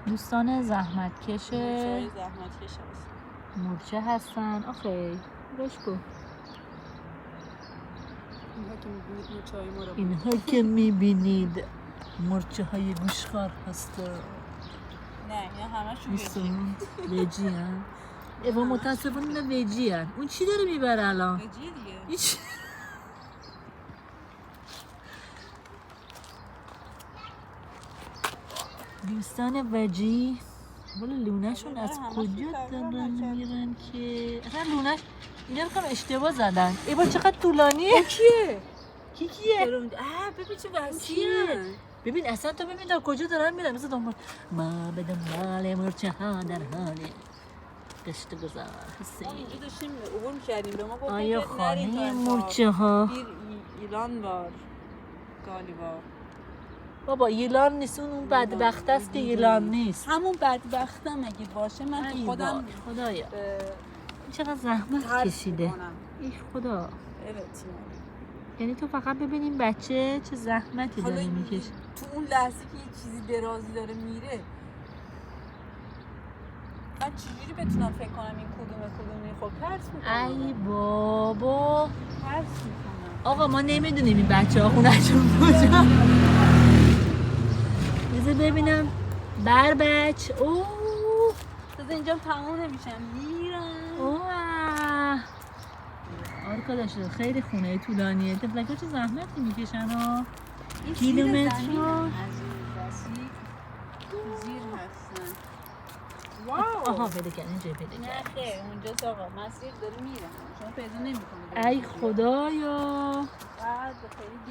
دوستان زحمتکش زحمتکش هست. مورچه هستن. آخه بش کن. اینها که میبینید مورچه های گوشخوار هستن. نه اینا همشون ویجی هن. ایوه متاسفانه اینا ویجی هن. اون چی داره میبره الان؟ ویجی دیگه. دوستان ویجی ولی لونه‌شون از کجا دارن میرن که اصلا لونه‌ش اینا رو اشتباه زدن. ای با چقدر طولانیه. کیه؟ کیه؟ ببین چه وسیعه. ببین اصلا تو ببین تا کجا دارن میرن. مثلا دنبال ما به دنبال مورچه ها در حال گشت گذار حسین. اینجا داشتیم عبور می‌کردیم به ما گفتن آیا خانه مورچه ها ایران بار گالیبار. بابا ایران نیست. اون بدبخت است که ایران نیست. همون بدبختم اگه باشه من تو خودم خدایا چقدر زحمت کشیده. ای خدا. یعنی تو فقط ببین این بچه چه زحمتی داره میکشه. تو اون لحظه که یه چیزی درازی داره میره من چجوری بتونم فکر کنم این کدومه خب پرس میکنم. ای بابا پرس میکنم. آقا ما نمیدونیم این بچه ها خونه‌شون کجا. بذار ببینم بربچ. اوه تازه اینجا تموم نمیشم میرم. اوه آرکا داشته خیلی خونه طولانیه. تفلک‌ها چه زحمتی میکشن ها. کیلومتر زیر هستن. واو. آها پیدا کردن. اینجا پیدا کردن. نه خیر اونجاست آقا مسیر داره میرم شما پیدا نمی‌کنید. ای خدایا بعد خیلی